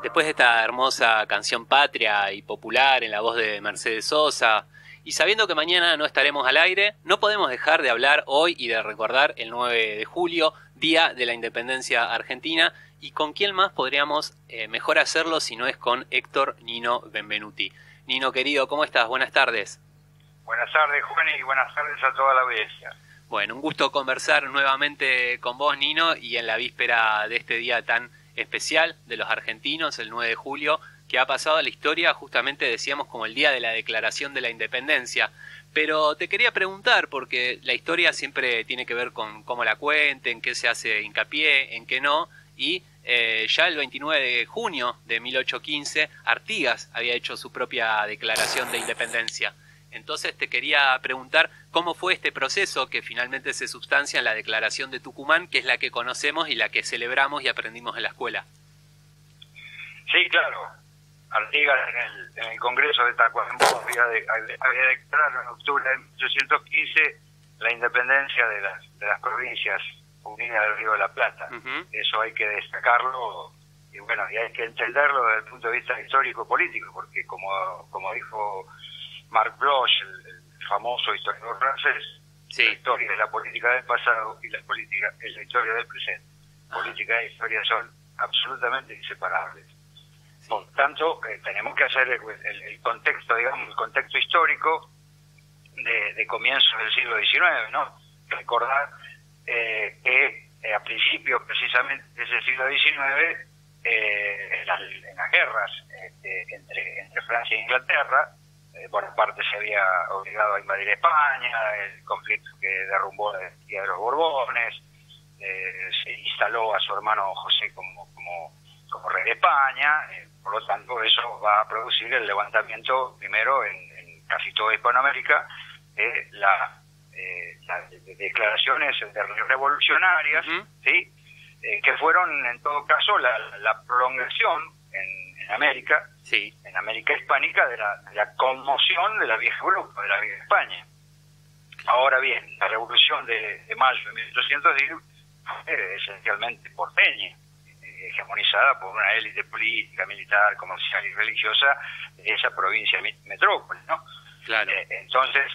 Después de esta hermosa canción patria y popular en la voz de Mercedes Sosa, y sabiendo que mañana no estaremos al aire, no podemos dejar de hablar hoy y de recordar el 9 de julio, Día de la Independencia Argentina, y con quién más podríamos mejor hacerlo si no es con Héctor Nino Benvenuti. Nino querido, ¿cómo estás? Buenas tardes. Buenas tardes, Juan, y buenas tardes a toda la audiencia. Bueno, un gusto conversar nuevamente con vos, Nino, y en la víspera de este día tan especial de los argentinos, el 9 de julio, que ha pasado a la historia, justamente decíamos como el día de la declaración de la independencia. Pero te quería preguntar, porque la historia siempre tiene que ver con cómo la cuenten, qué se hace hincapié, en qué no, y ya el 29 de junio de 1815, Artigas había hecho su propia declaración de independencia. Entonces te quería preguntar cómo fue este proceso que finalmente se sustancia en la Declaración de Tucumán, que es la que conocemos y la que celebramos y aprendimos en la escuela. Sí, claro. Artigas en el Congreso de Tacuarembó había declarado en octubre de 1815 la independencia de las provincias unidas del Río de la Plata. Eso hay que destacarlo y bueno, y hay que entenderlo desde el punto de vista histórico-político, porque como dijo Marc Bloch, el famoso historiador francés, sí. La historia de la política del pasado y la política es la historia del presente. Política e historia son absolutamente inseparables. Sí. Por tanto, tenemos que hacer el contexto, digamos, el contexto histórico de comienzos del siglo XIX, ¿no? Recordar que a principios precisamente de ese siglo XIX, en las guerras entre Francia e Inglaterra, por una parte se había obligado a invadir España, el conflicto que derrumbó la dinastía de los Borbones, se instaló a su hermano José como rey de España, por lo tanto eso va a producir el levantamiento primero en casi toda Hispanoamérica de las declaraciones revolucionarias, ¿sí? Que fueron en todo caso la prolongación en América, sí. En América hispánica, de la conmoción de la vieja Europa, de la vieja España. Ahora bien, la revolución de mayo de 1810 fue esencialmente porteña, hegemonizada por una élite política, militar, comercial y religiosa de esa provincia metrópoli, ¿no? Claro. Entonces,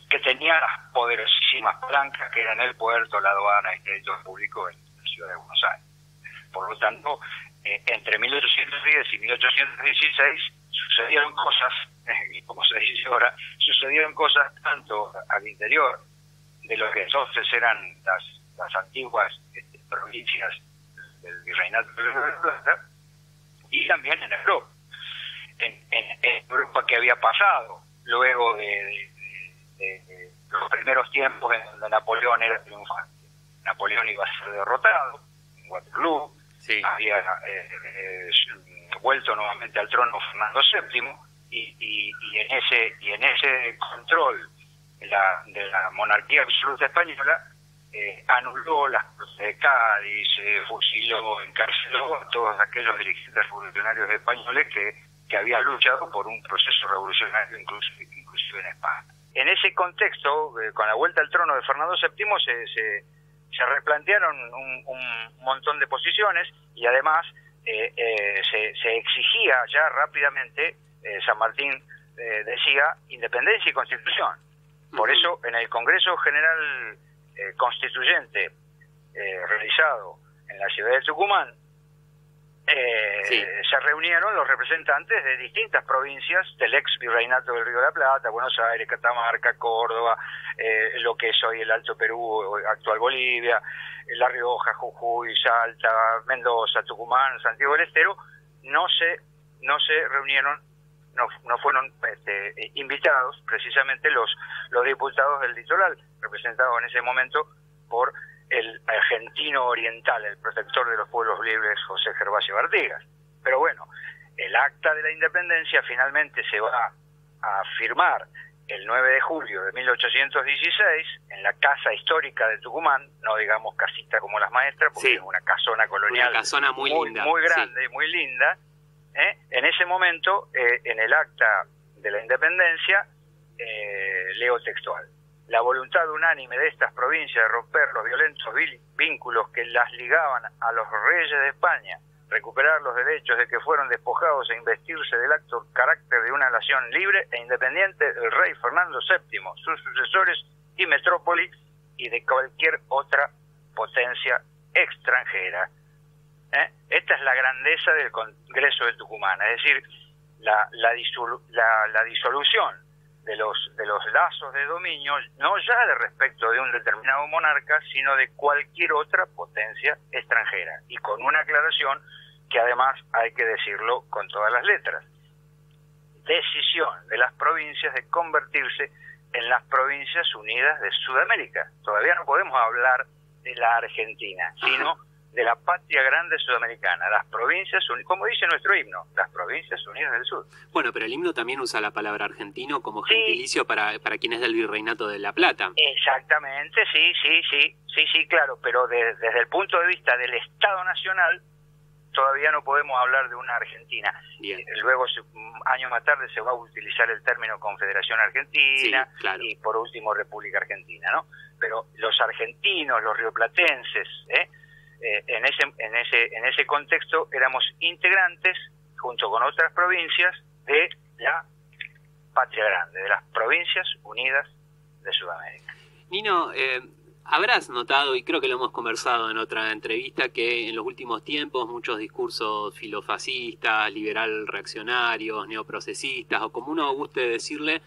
que tenía las poderosísimas palancas que eran el puerto, la aduana y el crédito público en la ciudad de Buenos Aires. Por lo tanto, entre 1810 y 1816 sucedieron cosas, y como se dice ahora, sucedieron cosas tanto al interior de lo que entonces eran las antiguas provincias del Virreinato de la Plata, y también en Europa. En Europa, que había pasado luego de los primeros tiempos en donde Napoleón era triunfante. Napoleón iba a ser derrotado en Waterloo. Sí. Había vuelto nuevamente al trono Fernando VII y en ese control de la monarquía absoluta española anuló las Cortes de Cádiz, fusiló, encarceló a todos aquellos dirigentes revolucionarios españoles que habían luchado por un proceso revolucionario inclusive en España. En ese contexto, con la vuelta al trono de Fernando VII se replantearon un montón de posiciones y además se exigía ya rápidamente, San Martín decía, independencia y constitución. Por eso en el Congreso General Constituyente realizado en la ciudad de Tucumán, sí. Se reunieron los representantes de distintas provincias del ex virreinato del Río de la Plata, Buenos Aires, Catamarca, Córdoba, lo que es hoy el Alto Perú, actual Bolivia, La Rioja, Jujuy, Salta, Mendoza, Tucumán, Santiago del Estero. No se reunieron, no fueron invitados precisamente los diputados del litoral, representados en ese momento por el argentino oriental, el protector de los pueblos libres, José Gervasio Artigas. Pero bueno, el acta de la independencia finalmente se va a firmar el 9 de julio de 1816 en la Casa Histórica de Tucumán, no digamos casita como las maestras, porque sí. Es una casona colonial, una casona muy linda, muy grande, sí. Muy linda. En ese momento, en el acta de la independencia, leo textual: la voluntad unánime de estas provincias de romper los violentos vínculos que las ligaban a los reyes de España recuperar los derechos de que fueron despojados e investirse del acto carácter de una nación libre e independiente del rey Fernando VII, sus sucesores y metrópoli, y de cualquier otra potencia extranjera. Esta es la grandeza del Congreso de Tucumán, es decir, la disolución de los lazos de dominio, no ya de respecto de un determinado monarca, sino de cualquier otra potencia extranjera, y con una aclaración que además hay que decirlo con todas las letras: decisión de las provincias de convertirse en las Provincias Unidas de Sudamérica. Todavía no podemos hablar de la Argentina, sino de la patria grande sudamericana, las Provincias Unidas, como dice nuestro himno, las Provincias Unidas del Sur. Bueno, pero el himno también usa la palabra argentino como gentilicio para quien es del Virreinato de La Plata. Exactamente, sí, claro, pero desde el punto de vista del Estado Nacional, todavía no podemos hablar de una Argentina. Bien. Luego, años más tarde, se va a utilizar el término Confederación Argentina, sí, claro. Y por último República Argentina, ¿no? Pero los argentinos, los rioplatenses, en ese contexto éramos integrantes, junto con otras provincias, de la patria grande, de las Provincias Unidas de Sudamérica. Nino, habrás notado, y creo que lo hemos conversado en otra entrevista, que en los últimos tiempos muchos discursos filofascistas, liberal reaccionarios, neoprocesistas, o como uno guste decirle,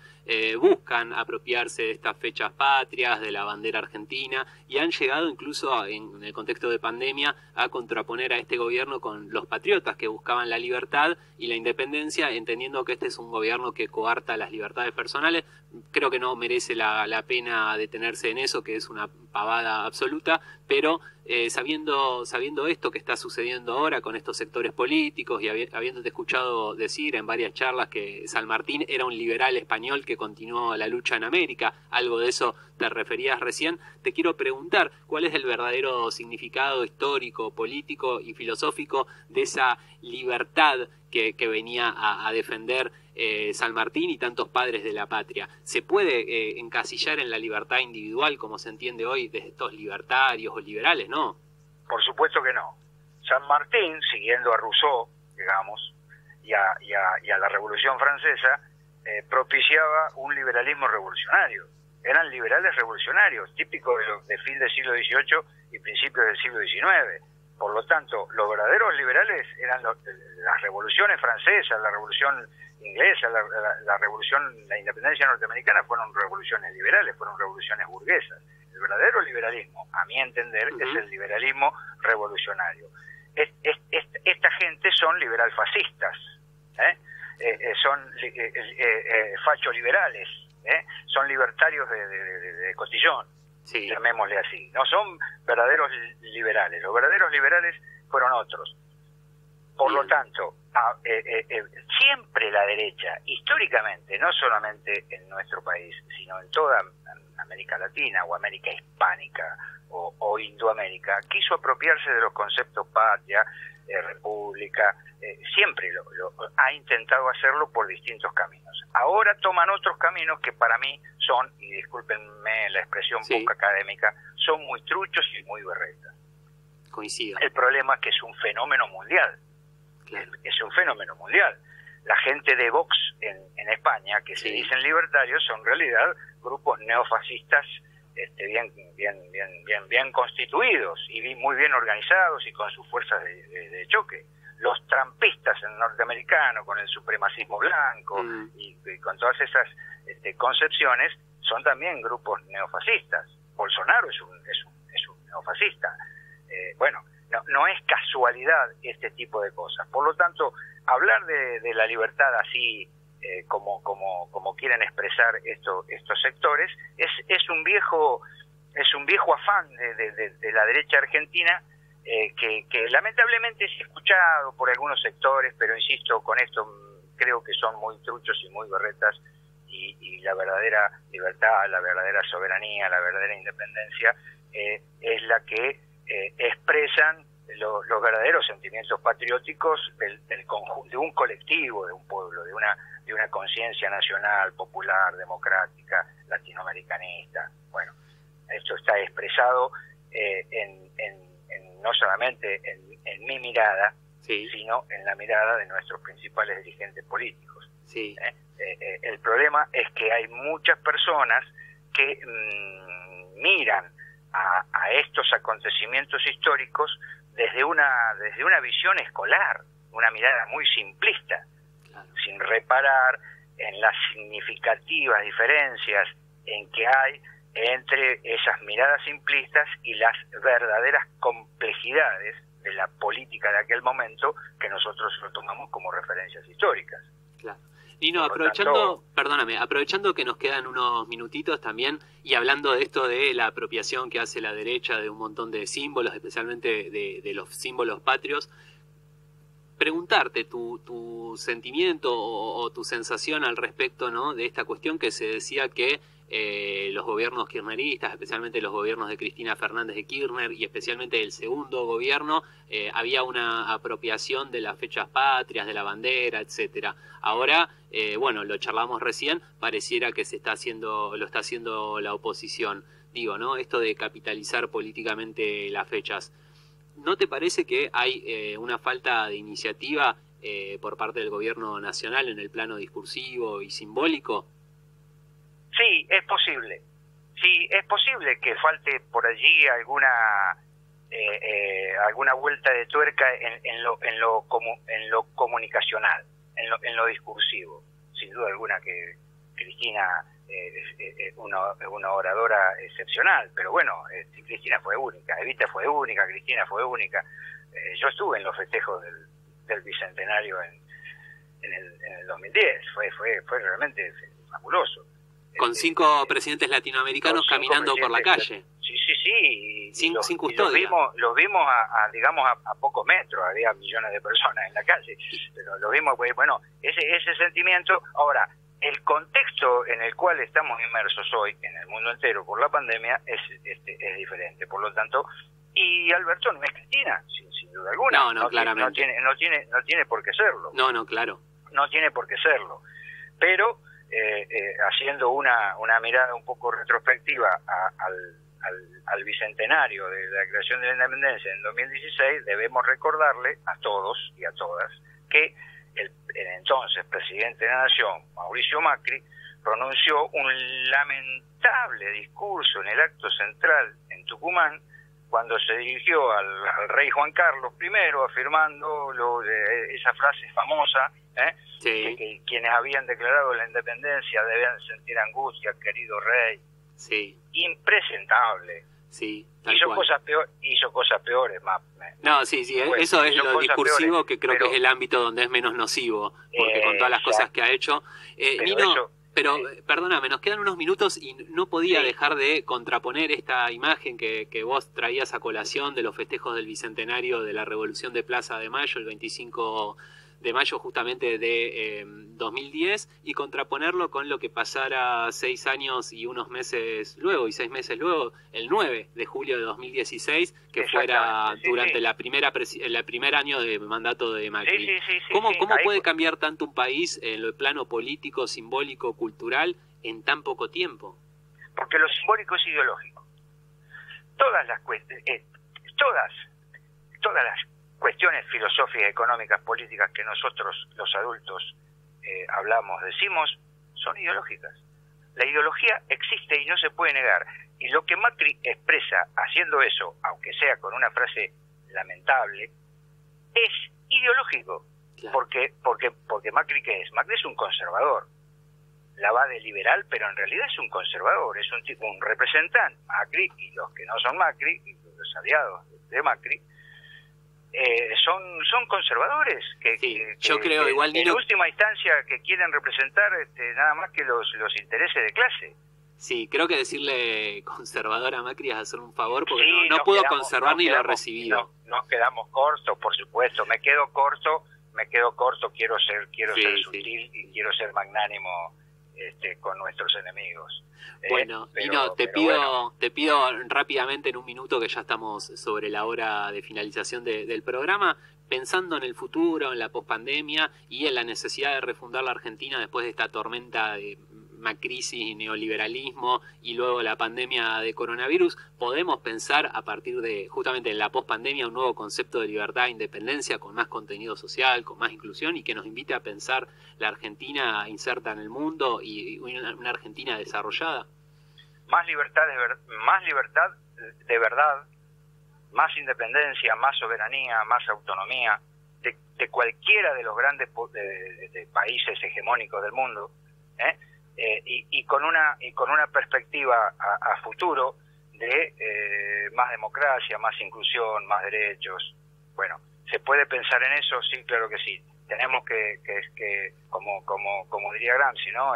buscan apropiarse de estas fechas patrias, de la bandera argentina, y han llegado incluso en el contexto de pandemia a contraponer a este gobierno con los patriotas que buscaban la libertad y la independencia, entendiendo que este es un gobierno que coarta las libertades personales. Creo que no merece la pena detenerse en eso, que es una pavada absoluta, pero sabiendo esto que está sucediendo ahora con estos sectores políticos y habiéndote escuchado decir en varias charlas que San Martín era un liberal español que continuó la lucha en América, algo de eso te referías recién, te quiero preguntar cuál es el verdadero significado histórico, político y filosófico de esa libertad que venía a defender San Martín y tantos padres de la patria. ¿Se puede encasillar en la libertad individual como se entiende hoy de estos libertarios o liberales? No. Por supuesto que no. San Martín, siguiendo a Rousseau, digamos, y a la Revolución Francesa, propiciaba un liberalismo revolucionario. Eran liberales revolucionarios, típicos de fin del siglo XVIII y principios del siglo XIX. Por lo tanto, los verdaderos liberales eran las revoluciones francesas, la revolución inglesa, la revolución, la independencia norteamericana fueron revoluciones liberales, fueron revoluciones burguesas. El verdadero liberalismo, a mi entender, es el liberalismo revolucionario. Esta gente son liberal-fascistas, son facho-liberales, son libertarios de cotillón, sí, llamémosle así. No son verdaderos liberales, los verdaderos liberales fueron otros. Por lo tanto, siempre la derecha, históricamente, no solamente en nuestro país, sino en toda América Latina o América Hispánica o Indoamérica, quiso apropiarse de los conceptos patria, república, siempre ha intentado hacerlo por distintos caminos. Ahora toman otros caminos que para mí son, y discúlpenme la expresión poco académica, son muy truchos y muy berretas. Coincido. El problema es que es un fenómeno mundial. Claro. Es un fenómeno mundial. La gente de Vox en España, que se dicen libertarios, son en realidad grupos neofascistas bien constituidos y muy bien organizados y con sus fuerzas de choque. Los trampistas en norteamericano, con el supremacismo blanco y con todas esas concepciones, son también grupos neofascistas. Bolsonaro es un neofascista. No es casualidad este tipo de cosas. Por lo tanto, hablar de la libertad así como quieren expresar estos sectores es un viejo afán de la derecha argentina que lamentablemente es escuchado por algunos sectores, pero insisto, con esto creo que son muy truchos y muy berretas, y la verdadera libertad, la verdadera soberanía, la verdadera independencia es la que expresan los verdaderos sentimientos patrióticos del conjunto, de un colectivo, de un pueblo, de una conciencia nacional, popular, democrática, latinoamericanista. Bueno, esto está expresado no solamente en mi mirada, sí, sino en la mirada de nuestros principales dirigentes políticos. sí, El problema es que hay muchas personas que miran a estos acontecimientos históricos desde una visión escolar, una mirada muy simplista, claro, sin reparar en las significativas diferencias en que hay entre esas miradas simplistas y las verdaderas complejidades de la política de aquel momento, que nosotros lo tomamos como referencias históricas. claro. Nino, Por lo aprovechando, tanto, perdóname, aprovechando que nos quedan unos minutitos también, y hablando de esto de la apropiación que hace la derecha de un montón de símbolos, especialmente de los símbolos patrios, preguntarte tu sentimiento o tu sensación al respecto, ¿no?, de esta cuestión que se decía que los gobiernos kirchneristas, especialmente los gobiernos de Cristina Fernández de Kirchner y especialmente el segundo gobierno, había una apropiación de las fechas patrias, de la bandera, etcétera. Ahora, bueno, lo charlamos recién, pareciera que lo está haciendo la oposición. Digo, ¿no?, esto de capitalizar políticamente las fechas. ¿No te parece que hay una falta de iniciativa por parte del gobierno nacional en el plano discursivo y simbólico? sí, es posible. Sí, es posible que falte por allí alguna vuelta de tuerca en lo comunicacional, en lo discursivo. Sin duda alguna que Cristina es una oradora excepcional, pero bueno, Cristina fue única, Evita fue única, Cristina fue única. Yo estuve en los festejos del Bicentenario en el 2010, fue realmente fabuloso. Con 5 presidentes latinoamericanos caminando por la calle. Sí, sin custodia. Los vimos digamos a pocos metros, había millones de personas en la calle, pero los vimos, pues, bueno, ese sentimiento. Ahora, el contexto en el cual estamos inmersos hoy, en el mundo entero, por la pandemia, es diferente, por lo tanto, y Alberto no es Cristina, sin duda alguna. No, claramente. No tiene por qué serlo. No, claro. No tiene por qué serlo, pero haciendo una mirada un poco retrospectiva al bicentenario de la creación de la independencia en 2016, debemos recordarle a todos y a todas que el entonces presidente de la Nación, Mauricio Macri, pronunció un lamentable discurso en el acto central en Tucumán, cuando se dirigió al rey Juan Carlos I, afirmando esa frase famosa, sí, que quienes habían declarado la independencia debían sentir angustia, querido rey. Sí. Impresentable. Sí, hizo cosas peores, más. No, sí, eso es lo discursivo, que creo que es el ámbito donde es menos nocivo, porque con todas las cosas que ha hecho. Nino, perdóname, nos quedan unos minutos y no podía dejar de contraponer esta imagen que vos traías a colación de los festejos del Bicentenario de la Revolución de Plaza de Mayo, el 25 de mayo justamente de 2010, y contraponerlo con lo que pasara 6 años y unos meses luego, y 6 meses luego, el 9 de julio de 2016, que fuera durante el primer año de mandato de Macri. ¿Cómo puede cambiar tanto un país en el plano político, simbólico, cultural, en tan poco tiempo? Porque lo simbólico es ideológico. Todas las cuestiones filosóficas, económicas, políticas que nosotros los adultos hablamos, decimos, son ideológicas. La ideología existe y no se puede negar. Y lo que Macri expresa haciendo eso, aunque sea con una frase lamentable, es ideológico. Claro. Porque Macri, ¿qué es? Macri es un conservador. La va de liberal, pero en realidad es un conservador, es un representante. Macri y los que no son Macri, y los aliados de Macri, son conservadores yo creo igual, en última instancia que quieren representar nada más que los intereses de clase. Sí, creo que decirle conservador a Macri es hacer un favor, porque no puedo conservar ni lo recibido. Nos quedamos cortos, por supuesto. Me quedo corto. Quiero ser sutil y quiero ser magnánimo con nuestros enemigos. Bueno, Nino, te pido rápidamente, en un minuto, que ya estamos sobre la hora de finalización del programa, pensando en el futuro, en la pospandemia y en la necesidad de refundar la Argentina después de esta tormenta macrisis y neoliberalismo y luego la pandemia de coronavirus, podemos pensar a partir de justamente en la pospandemia un nuevo concepto de libertad e independencia con más contenido social, con más inclusión y que nos invite a pensar la Argentina inserta en el mundo y una Argentina desarrollada. Más libertad de verdad, más independencia, más soberanía, más autonomía de cualquiera de los grandes de países hegemónicos del mundo, y con una perspectiva a futuro de más democracia, más inclusión, más derechos. Bueno, ¿se puede pensar en eso? Sí, claro que sí. Tenemos que como diría Gramsci, ¿no?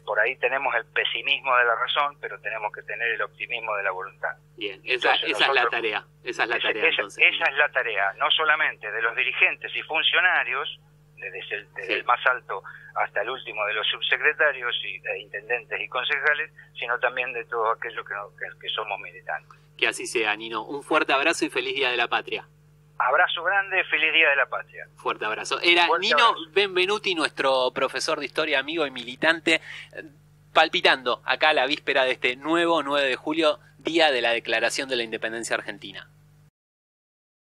Por ahí tenemos el pesimismo de la razón, pero tenemos que tener el optimismo de la voluntad. Bien, esa es la tarea. Esa es la tarea, no solamente de los dirigentes y funcionarios, desde el más alto hasta el último de los subsecretarios e intendentes y concejales, sino también de todos aquellos que somos militantes. Que así sea, Nino. Un fuerte abrazo y feliz Día de la Patria. Abrazo grande, feliz Día de la Patria. Fuerte abrazo. Era Nino Benvenuti, nuestro profesor de historia, amigo y militante, palpitando acá a la víspera de este nuevo 9 de julio, Día de la Declaración de la Independencia Argentina.